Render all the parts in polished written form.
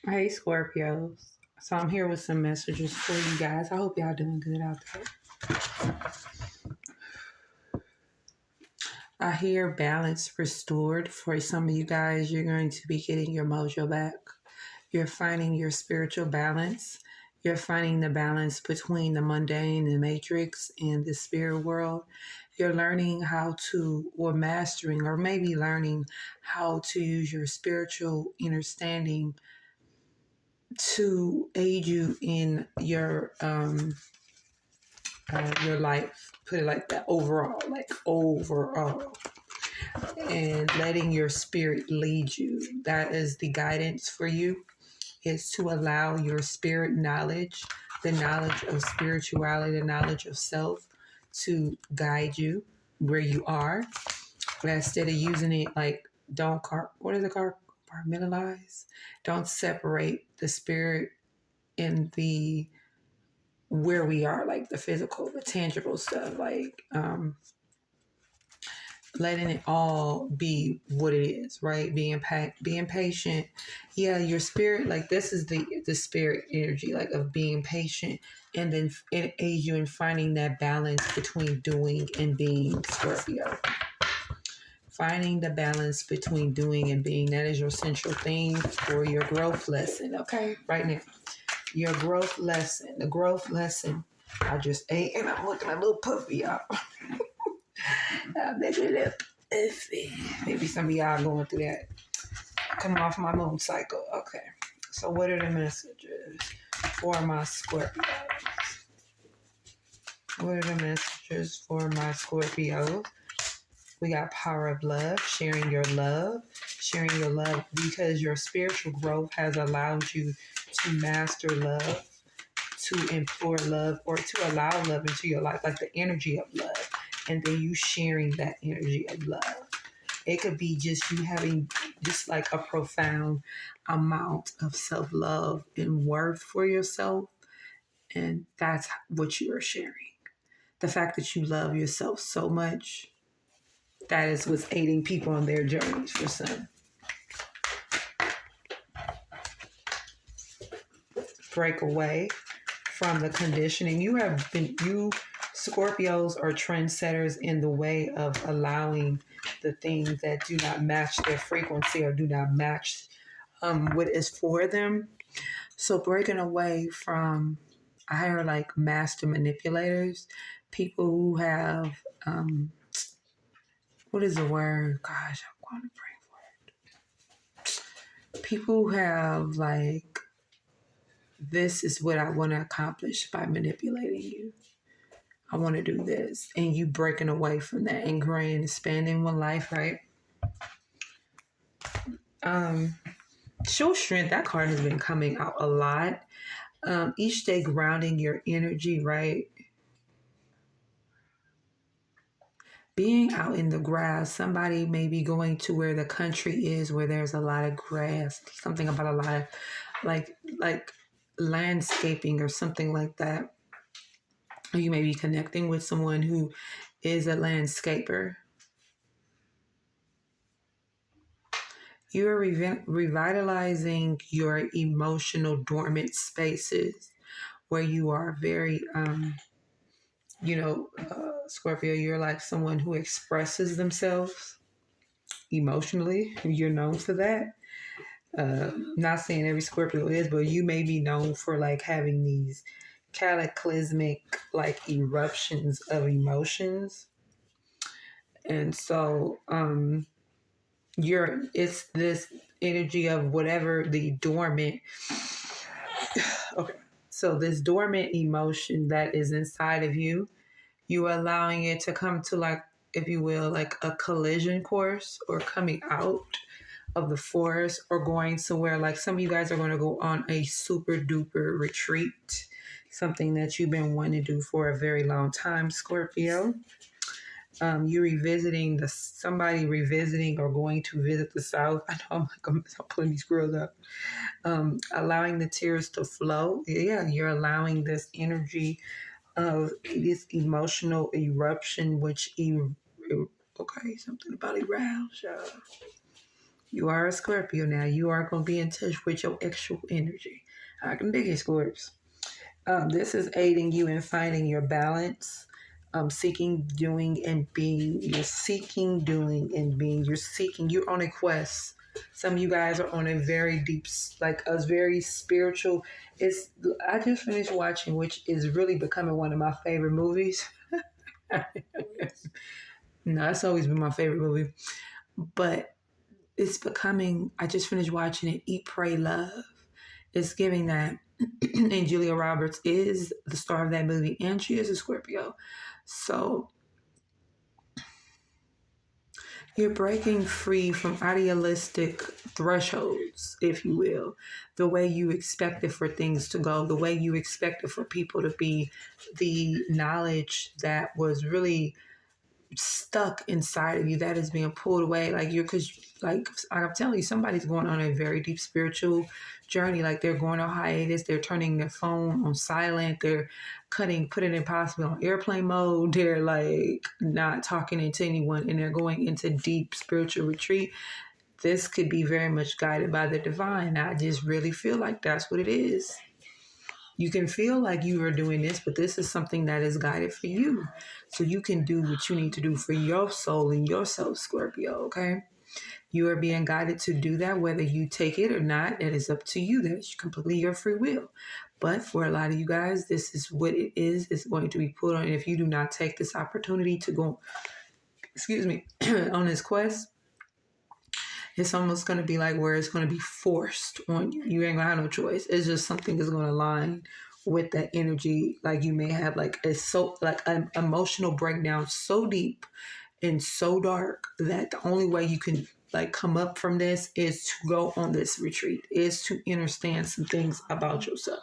Hey Scorpios. So I'm here with some messages for you guys. I hope y'all doing good out there. I hear balance restored. For some of you guys, you're going to be getting your mojo back. You're finding your spiritual balance. You're finding the balance between the mundane, the matrix, and the spirit world. You're learning how to, or mastering, or maybe learning how to use your spiritual understanding to aid you in your life. Put it like that. Overall, and letting your spirit lead you. That is the guidance for you. Is to allow your spirit knowledge, the knowledge of spirituality, the knowledge of self, to guide you where you are. But instead of using it like compartmentalize. Don't separate the spirit in the where we are, like the physical, the tangible stuff, like letting it all be what it is, right? Being patient. Yeah, your spirit, like this is the spirit energy, like of being patient, and then it aids you in finding that balance between doing and being, Scorpio. Finding the balance between doing and being. That is your central theme for your growth lesson, okay? Right now. Your growth lesson. The growth lesson. I just ate and I'm looking at a little puffy, y'all. Maybe some of y'all going through that. Coming off my moon cycle. Okay. So what are the messages for my Scorpios? What are the messages for my Scorpios? We got power of love, sharing your love because your spiritual growth has allowed you to master love, to implore love, or to allow love into your life, like the energy of love. And then you sharing that energy of love. It could be just you having just like a profound amount of self-love and worth for yourself. And that's what you are sharing. The fact that you love yourself so much, that is what's aiding people on their journeys for some. Break away from the conditioning. You Scorpios are trendsetters in the way of allowing the things that do not match their frequency or do not match what is for them. So breaking away from, I hear like master manipulators, people who have, what is the word? Gosh, I'm going to bring for it. People who have like, this is what I want to accomplish by manipulating you. I want to do this. And you breaking away from that and growing and expanding one life, right? Show strength. That card has been coming out a lot. Each day grounding your energy, right? Being out in the grass. Somebody may be going to where the country is, where there's a lot of grass. Something about a lot of like landscaping or something like that. Or you may be connecting with someone who is a landscaper. You are revitalizing your emotional dormant spaces where you are very, Scorpio, you're like someone who expresses themselves emotionally. You're known for that. Not saying every Scorpio is, but you may be known for like having these cataclysmic like eruptions of emotions. And so, it's this energy of whatever the dormant. Okay, so this dormant emotion that is inside of you, you are allowing it to come to, like, if you will, like a collision course, or coming out of the forest, or going somewhere. Like some of you guys are going to go on a super duper retreat, something that you've been wanting to do for a very long time, Scorpio. You revisiting somebody revisiting or going to visit the South. I know I'm pulling these girls up. Allowing the tears to flow. Yeah, you're allowing this energy of this emotional eruption, which okay, something about arouse. You are a Scorpio now. You are going to be in touch with your actual energy. I can dig it, Scorps. This is aiding you in finding your balance, seeking, doing, and being. You're seeking, doing, and being. You're on a quest. Some of you guys are on a very deep, like a very spiritual. I just finished watching, which is really becoming one of my favorite movies. No, it's always been my favorite movie. But it's becoming, I just finished watching it, Eat, Pray, Love. It's giving that. And Julia Roberts is the star of that movie, and she is a Scorpio. So you're breaking free from idealistic thresholds, if you will, the way you expected for things to go, the way you expected for people to be, the knowledge that was really stuck inside of you that is being pulled away. Like because like I'm telling you, somebody's going on a very deep spiritual journey. Like they're going on hiatus, they're turning their phone on silent, they're putting it possibly on airplane mode, they're like not talking to anyone, and they're going into deep spiritual retreat. This could be very much guided by the divine. I just really feel like that's what it is. You can feel like you are doing this, but this is something that is guided for you. So you can do what you need to do for your soul and yourself, Scorpio, okay? You are being guided to do that, whether you take it or not. That is up to you. That is completely your free will. But for a lot of you guys, this is what it is. It's going to be put on. And if you do not take this opportunity to go, on this quest, it's almost going to be like where it's going to be forced on you. You ain't going to have no choice. It's just something that's going to align with that energy. Like you may have like an emotional breakdown so deep and so dark that the only way you can like come up from this is to go on this retreat, is to understand some things about yourself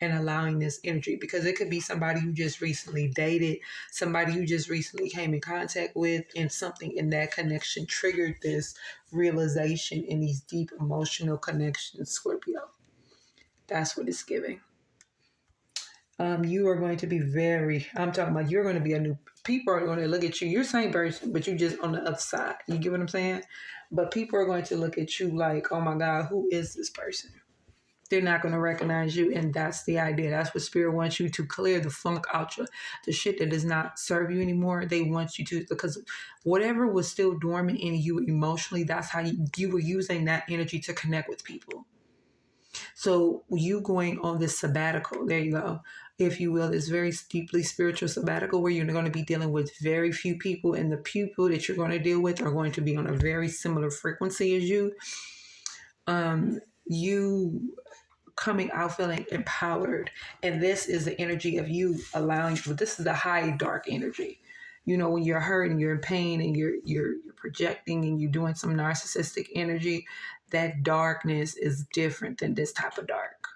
and allowing this energy, because it could be somebody you just recently dated, somebody you just recently came in contact with, and something in that connection triggered this realization in these deep emotional connections, Scorpio. That's what it's giving. You are going to be I'm talking about you're going to be people are going to look at you. You're the same person, but you just on the other side. You get what I'm saying? But people are going to look at you like, oh my God, who is this person? They're not going to recognize you. And that's the idea. That's what Spirit wants you to clear the funk out the shit that does not serve you anymore. They want you to, because whatever was still dormant in you emotionally, that's how you were using that energy to connect with people. So you going on this sabbatical, there you go, if you will, this very deeply spiritual sabbatical where you're going to be dealing with very few people, and the people that you're going to deal with are going to be on a very similar frequency as you. You coming out feeling empowered, and this is the energy of you allowing. This is the high dark energy. You know, when you're hurt and you're in pain and you're projecting and you're doing some narcissistic energy, that darkness is different than this type of dark.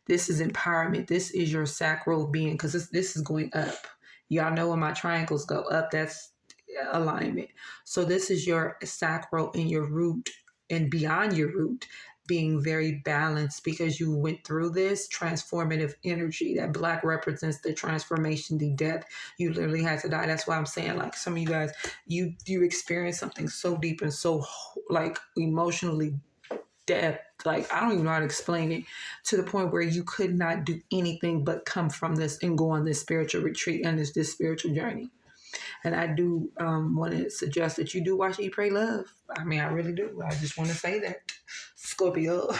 This is empowerment. This is your sacral being, because this is going up. Y'all know when my triangles go up, that's alignment. So this is your sacral and your root and beyond your root being very balanced, because you went through this transformative energy. That black represents the transformation, the death. You literally had to die. That's why I'm saying, like, some of you guys, you experience something so deep and so like emotionally depth, like I don't even know how to explain it, to the point where you could not do anything but come from this and go on this spiritual retreat and this spiritual journey. And I do want to suggest that you do watch Eat, Pray, Love. I mean, I really do. I just want to say that. Scorpio.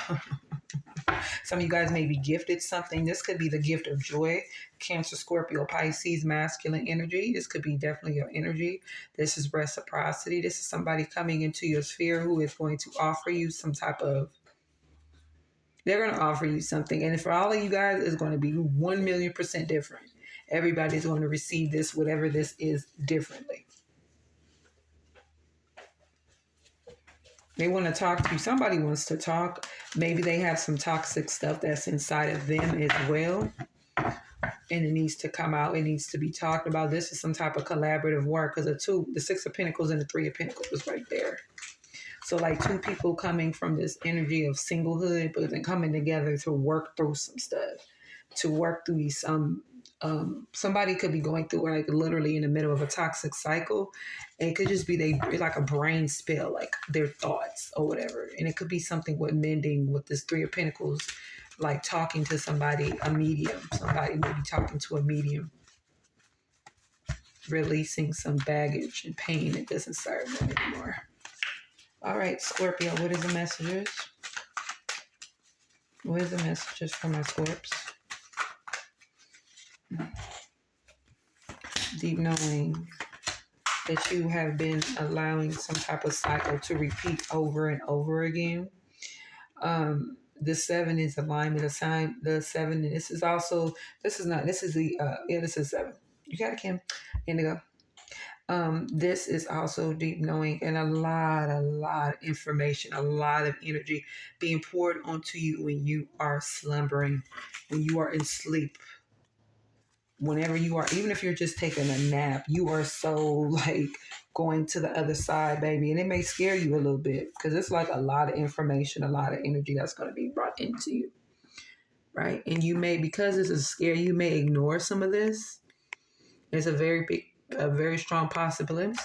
Some of you guys may be gifted something. This could be the gift of joy. Cancer, Scorpio, Pisces, masculine energy. This could be definitely your energy. This is reciprocity. This is somebody coming into your sphere who is going to offer you some type of, they're going to offer you something. And for all of you guys, it's going to be 1,000,000% different. Everybody's going to receive this, whatever this is, differently. They want to talk to you. Somebody wants to talk. Maybe they have some toxic stuff that's inside of them as well. And it needs to come out. It needs to be talked about. This is some type of collaborative work, because the Six of Pentacles and the Three of Pentacles was right there. So like two people coming from this energy of singlehood, but then coming together to work through some stuff, to work through these Somebody could be going through like literally in the middle of a toxic cycle. It could just be they like a brain spill, like their thoughts or whatever. And it could be something with mending with this Three of Pentacles, like talking to somebody, a medium. Somebody maybe talking to a medium, releasing some baggage and pain that doesn't serve them anymore. All right, Scorpio, what is the messages? What is the messages for my Scorps? Deep knowing that you have been allowing some type of cycle to repeat over and over again. The 7 is alignment, a sign. The 7, this is the, this is 7. You got it, Kim. Indigo. This is also deep knowing and a lot of information, a lot of energy being poured onto you when you are slumbering, when you are in sleep. Whenever you are, even if you're just taking a nap, you are so like going to the other side, baby. And it may scare you a little bit because it's like a lot of information, a lot of energy that's going to be brought into you. Right. And you may, because this is scary, you may ignore some of this. There's a very strong possibility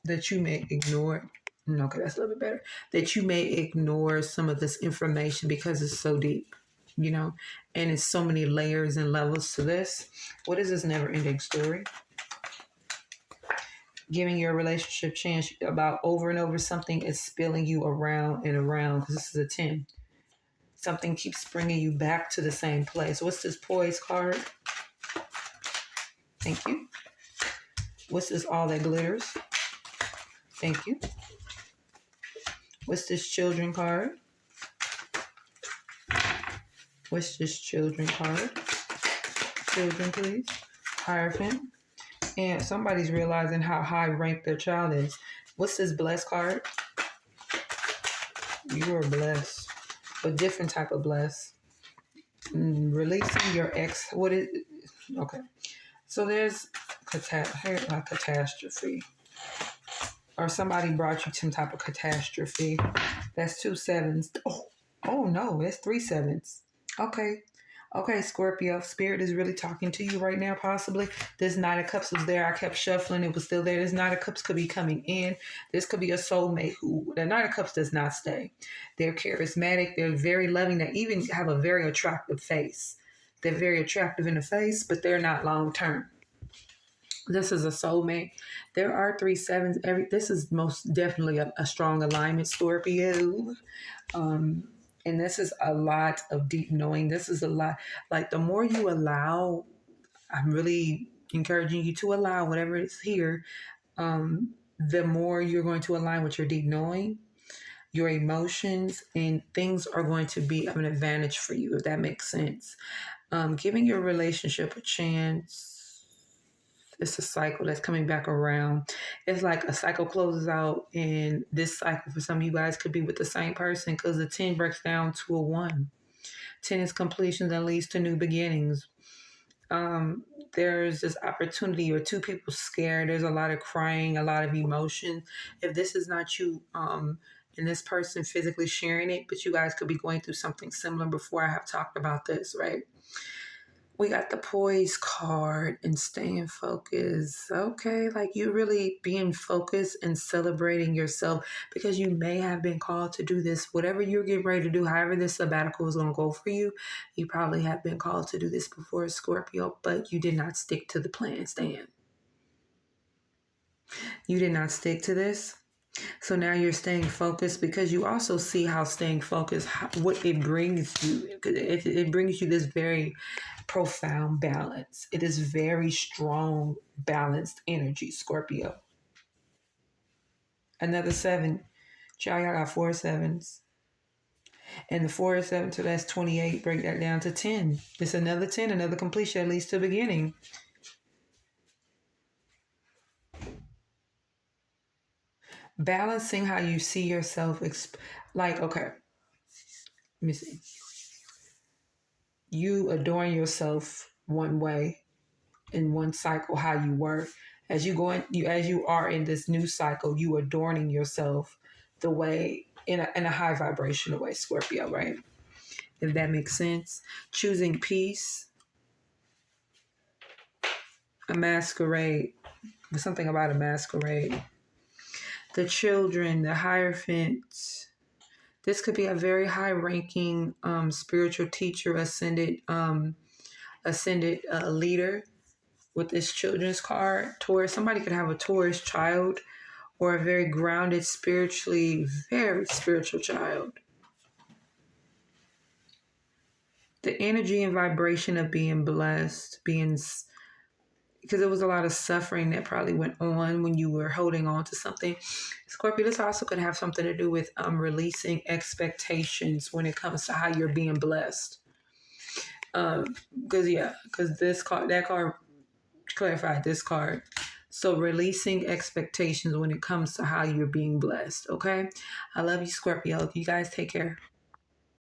that you may ignore. Okay, that's a little bit better. That you may ignore some of this information because it's so deep. And it's so many layers and levels to this. What is this never-ending story? Giving your relationship chance about over and over, something is spilling you around and around because this is a 10. Something keeps bringing you back to the same place. What's this poise card? Thank you. What's this all that glitters? Thank you. What's this children card? What's this children card? Children, please. Hierophant. And somebody's realizing how high ranked their child is. What's this blessed card? You are blessed. A different type of blessed. Releasing your ex. What is... Okay. So there's a catastrophe. Or somebody brought you some type of catastrophe. That's 2 7s. Oh no, that's 3 7s. Okay, Scorpio. Spirit is really talking to you right now, possibly. This Knight of Cups was there. I kept shuffling. It was still there. This Knight of Cups could be coming in. This could be a soulmate who... The Knight of Cups does not stay. They're charismatic. They're very loving. They even have a very attractive face. They're very attractive in the face, but they're not long-term. This is a soulmate. There are 3 7s. This is most definitely a strong alignment, Scorpio. And this is a lot of deep knowing. This is a lot. Like the more you allow, I'm really encouraging you to allow whatever is here, the more you're going to align with your deep knowing, your emotions, and things are going to be an advantage for you, if that makes sense. Giving your relationship a chance. It's a cycle that's coming back around. It's like a cycle closes out, and this cycle for some of you guys could be with the same person because the 10 breaks down to a 1. 10 is completion that leads to new beginnings. There's this opportunity or 2 people scared. There's a lot of crying, a lot of emotion. If this is not you, and this person physically sharing it, but you guys could be going through something similar before I have talked about this, right? We got the poise card and staying focused. Okay, like you really being focused and celebrating yourself because you may have been called to do this. Whatever you're getting ready to do, however this sabbatical is going to go for you, you probably have been called to do this before, Scorpio, but you did not stick to the plan, Stan. You did not stick to this. So now you're staying focused because you also see how staying focused, what it brings you. It brings you this very profound balance. It is very strong, balanced energy, Scorpio. Another 7. Child, y'all got 4 7s. And the 4 is 7, so that's 28. Break that down to 10. It's another 10, another completion, at least to the beginning. Balancing how you see yourself, okay, let me see. You adorn yourself one way in one cycle, how you work. As you are in this new cycle, you adorning yourself the way in a high vibrational way, Scorpio, right? If that makes sense. Choosing peace. A masquerade. There's something about a masquerade. The children, the Hierophants. This could be a very high-ranking spiritual teacher, ascended leader with this children's card. Taurus. Somebody could have a Taurus child or a very grounded, spiritually, very spiritual child. The energy and vibration of being blessed, because there was a lot of suffering that probably went on when you were holding on to something. Scorpio, this also could have something to do with releasing expectations when it comes to how you're being blessed. Because that card clarified this card. So releasing expectations when it comes to how you're being blessed. Okay. I love you, Scorpio. You guys take care.